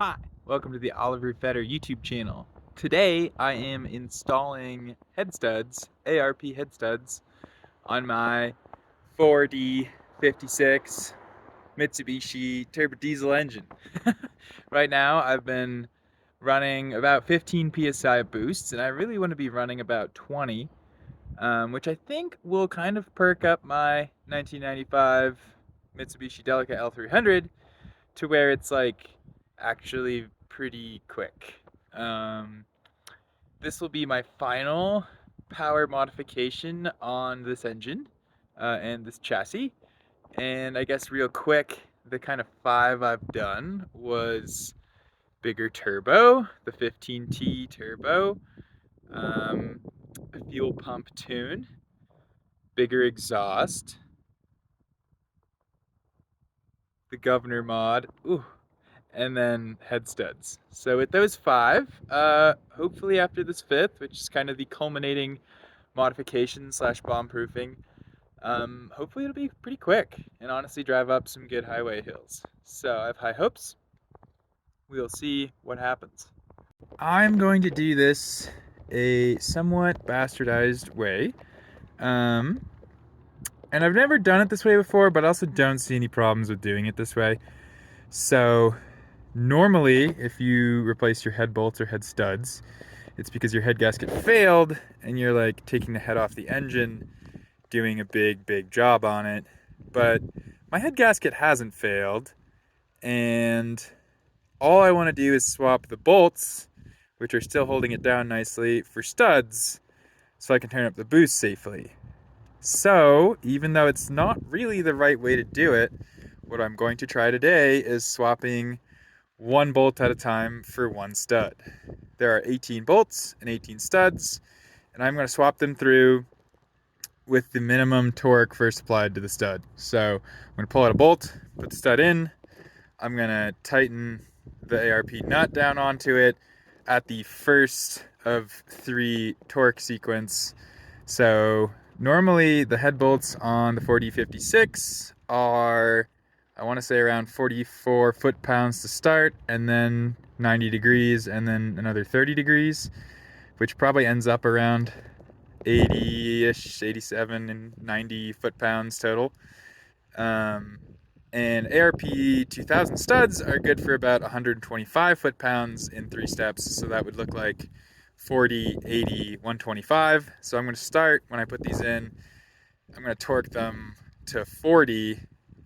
Hi, welcome to the Oliver Fetter YouTube channel. Today I am installing head studs, ARP head studs, on my 4D56 Mitsubishi turbo diesel engine. Right now I've been running about 15 psi boosts, and I really want to be running about 20, which I think will kind of perk up my 1995 Mitsubishi Delica L300 to where it's like actually pretty quick. Um, this will be my final power modification on this engine and this chassis. And I guess real quick, the kind of five I've done was bigger turbo, the 15T turbo, um, a fuel pump tune, bigger exhaust, the governor mod, ooh, and then head studs. So with those five, hopefully after this fifth, which is kind of the culminating modification slash bomb proofing, hopefully it'll be pretty quick and honestly drive up some good highway hills. So I have high hopes. We'll see what happens. I'm going to do this a somewhat bastardized way. Um, and I've never done it this way before, but I also don't see any problems with doing it this way. So normally, if you replace your head bolts or head studs, it's because your head gasket failed and you're like taking the head off the engine, doing a big job on it. But my head gasket hasn't failed, and all I want to do is swap the bolts, which are still holding it down nicely, for studs so I can turn up the boost safely. So, even though it's not really the right way to do it, what I'm going to try today is swapping one bolt at a time for one stud. There are 18 bolts and 18 studs, and I'm going to swap them through with the minimum torque first applied to the stud. So I'm going to pull out a bolt, put the stud in, I'm going to tighten the ARP nut down onto it at the first of three torque sequence. So normally the head bolts on the 4D56 are, I want to say, around 44 foot-pounds to start, and then 90 degrees, and then another 30 degrees, which probably ends up around 80-ish, 87 and 90 foot-pounds total. And ARP 2000 studs are good for about 125 foot-pounds in three steps, so that would look like 40, 80, 125. So I'm going to start, when I put these in, I'm going to torque them to 40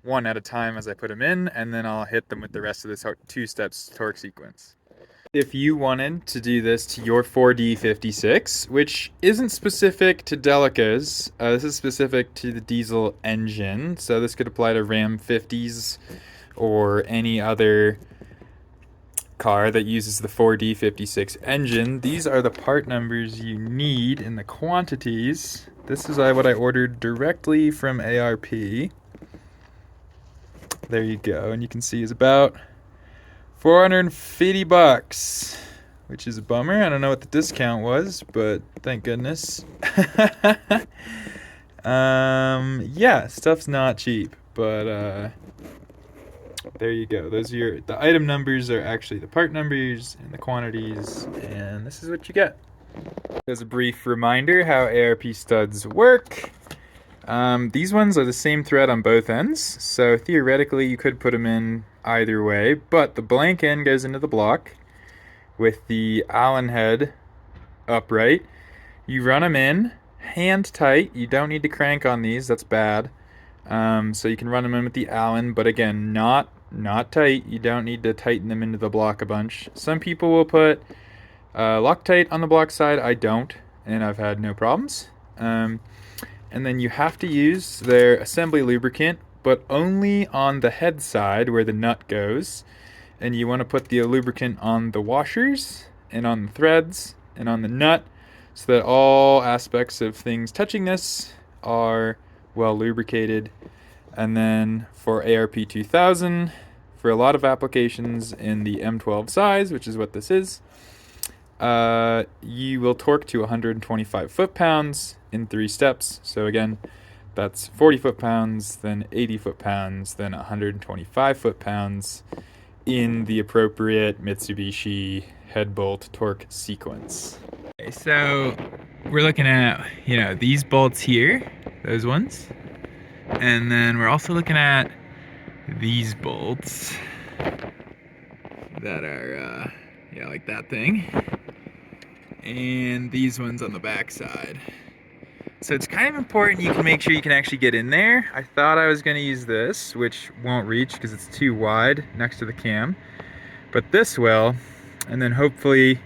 one at a time as I put them in, and then I'll hit them with the rest of this two steps torque sequence. If you wanted to do this to your 4D56, which isn't specific to Delicas, this is specific to the diesel engine, so this could apply to Ram 50s or any other car that uses the 4D56 engine. These are the part numbers you need in the quantities. This is what I ordered directly from ARP. There you go, and you can see it's about $450, which is a bummer. I don't know what the discount was, but thank goodness. Yeah, stuff's not cheap, but there you go. Those are the item numbers are actually the part numbers and the quantities, and this is what you get. As a brief reminder how ARP studs work. These ones are the same thread on both ends, so theoretically you could put them in either way, but the blank end goes into the block with the Allen head upright. You run them in hand tight. You don't need to crank on these, that's bad. So you can run them in with the Allen, but again, not tight. You don't need to tighten them into the block a bunch. Some people will put Loctite on the block side. I don't, and I've had no problems. And then you have to use their assembly lubricant, but only on the head side where the nut goes. And you want to put the lubricant on the washers and on the threads and on the nut so that all aspects of things touching this are well lubricated. And then for ARP 2000, for a lot of applications in the M12 size, which is what this is, you will torque to 125 foot-pounds in three steps. So again, that's 40 foot-pounds, then 80 foot-pounds, then 125 foot-pounds in the appropriate Mitsubishi head bolt torque sequence. Okay, so we're looking at, these bolts here, those ones. And then we're also looking at these bolts that are, like that thing. And these ones on the back side. So it's kind of important you can make sure you can actually get in there. I thought I was going to use this, which won't reach because it's too wide next to the cam. But this will, and then hopefully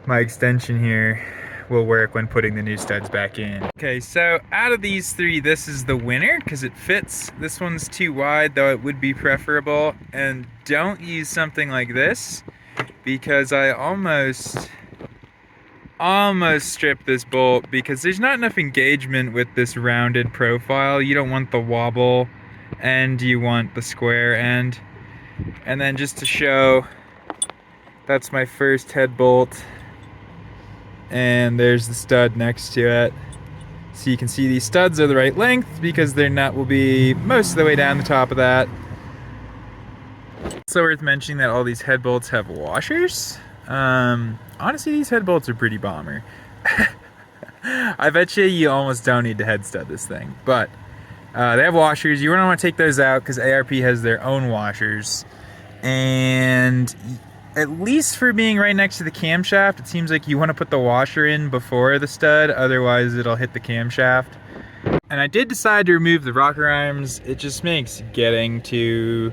my extension here will work when putting the new studs back in. Okay, so out of these three, this is the winner because it fits. This one's too wide, though it would be preferable. And don't use something like this because I almost stripped this bolt because there's not enough engagement with this rounded profile. You don't want the wobble end, you want the square end. And then just to show, that's my first head bolt. And there's the stud next to it. So you can see these studs are the right length because their nut will be most of the way down the top of that. Also worth mentioning that all these head bolts have washers. Honestly, these head bolts are pretty bomber. I bet you almost don't need to head stud this thing, but they have washers. You don't want to take those out because ARP has their own washers. And at least for being right next to the camshaft, it seems like you want to put the washer in before the stud, otherwise it'll hit the camshaft. And I did decide to remove the rocker arms. It just makes getting to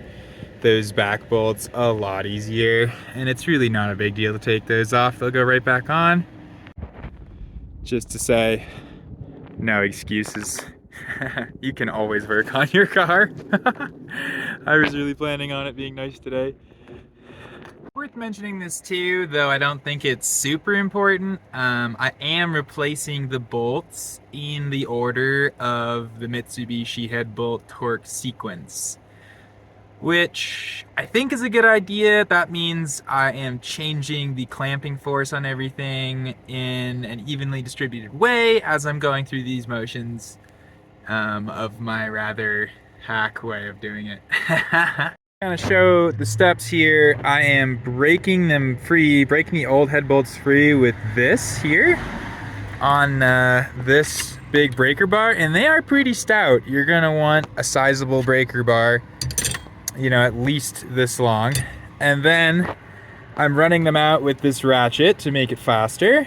those back bolts a lot easier, and it's really not a big deal to take those off. They'll go right back on. Just to say, no excuses. You can always work on your car. I was really planning on it being nice today. Worth mentioning this too, though I don't think it's super important. I am replacing the bolts in the order of the Mitsubishi head bolt torque sequence, which I think is a good idea. That means I am changing the clamping force on everything in an evenly distributed way as I'm going through these motions of my rather hack way of doing it. Kind of show the steps here. I am breaking them free, breaking the old head bolts free with this here on this big breaker bar, and they are pretty stout. You're gonna want a sizable breaker bar, at least this long. And then I'm running them out with this ratchet to make it faster.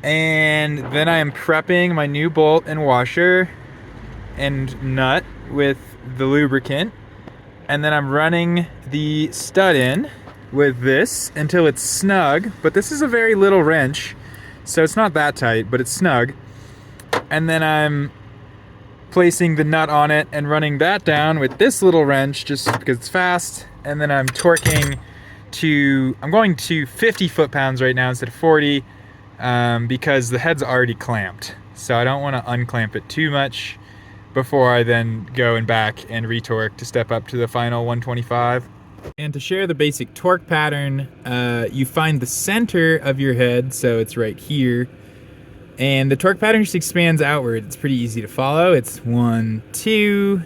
And then I am prepping my new bolt and washer and nut with the lubricant. And then I'm running the stud in with this until it's snug. But this is a very little wrench, so it's not that tight, but it's snug. And then I'm placing the nut on it and running that down with this little wrench just because it's fast. And then I'm torquing I'm going to 50 foot-pounds right now instead of 40 because the head's already clamped. So I don't want to unclamp it too much before I then go and back and retorque to step up to the final 125. And to share the basic torque pattern, you find the center of your head, so it's right here. And the torque pattern just expands outward. It's pretty easy to follow. It's 1, 2,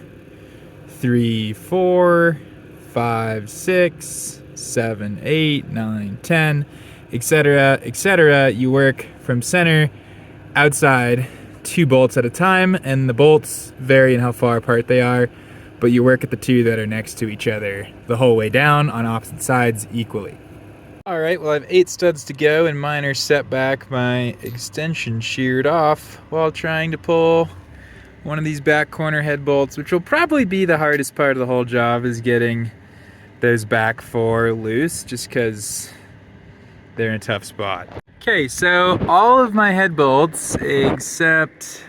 3, 4, 5, 6, 7, 8, 9, 10, etc., etc. You work from center outside 2 bolts at a time, and the bolts vary in how far apart they are, but you work at the 2 that are next to each other the whole way down on opposite sides equally. Alright, well I have 8 studs to go, and mine are set back, my extension sheared off while trying to pull one of these back corner head bolts, which will probably be the hardest part of the whole job, is getting those back 4 loose, just because they're in a tough spot. Okay, so all of my head bolts except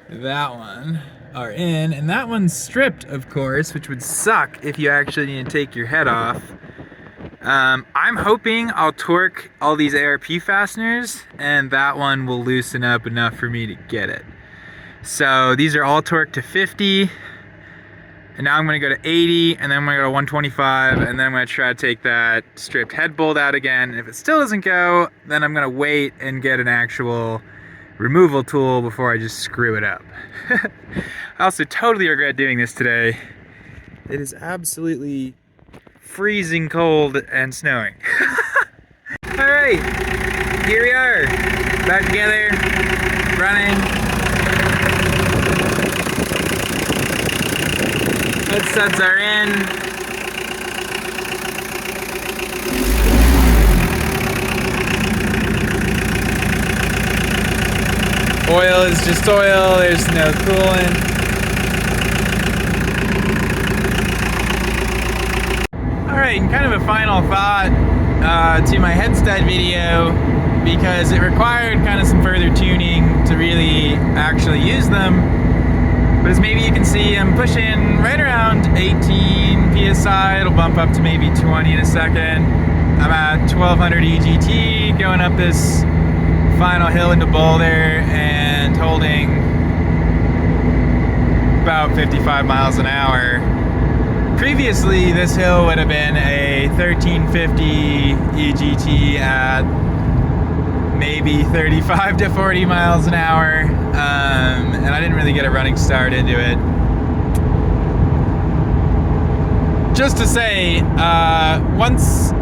that one are in, and that one's stripped, of course, which would suck if you actually need to take your head off. I'm hoping I'll torque all these ARP fasteners and that one will loosen up enough for me to get it. So these are all torqued to 50, and now I'm gonna go to 80, and then I'm gonna go to 125, and then I'm gonna try to take that stripped head bolt out again. And if it still doesn't go, then I'm gonna wait and get an actual removal tool before I just screw it up. I also totally regret doing this today. It is absolutely freezing cold and snowing. Alright, here we are, back together, running. Head studs are in. Oil is just oil, there's no coolant. Alright, and kind of a final thought to my head stud video, because it required kind of some further tuning to really actually use them. But as maybe you can see, I'm pushing right around 18 psi. It'll bump up to maybe 20 in a second. I'm at 1200 EGT going up this final hill into Boulder and holding about 55 miles an hour. Previously, this hill would have been a 1350 EGT at maybe 35 to 40 miles an hour, and I didn't really get a running start into it. Just to say, once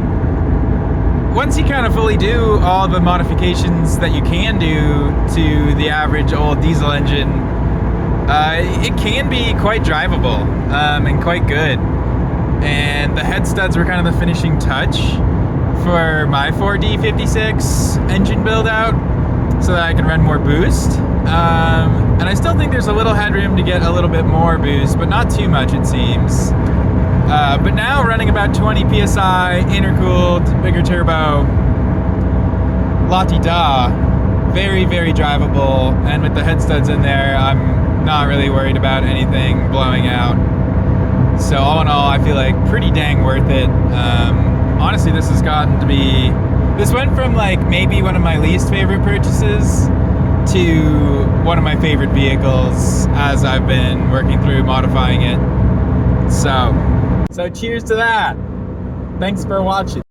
you kind of fully do all the modifications that you can do to the average old diesel engine, it can be quite drivable and quite good. And the head studs were kind of the finishing touch for my 4D56 engine build out, so that I can run more boost. And I still think there's a little headroom to get a little bit more boost, but not too much, it seems. But now running about 20 psi, intercooled, bigger turbo, la-ti-da, very, very drivable. And with the head studs in there, I'm not really worried about anything blowing out. So all in all, I feel like pretty dang worth it. Honestly, this has gotten to be, this went from like maybe one of my least favorite purchases to one of my favorite vehicles as I've been working through modifying it. So cheers to that. Thanks for watching.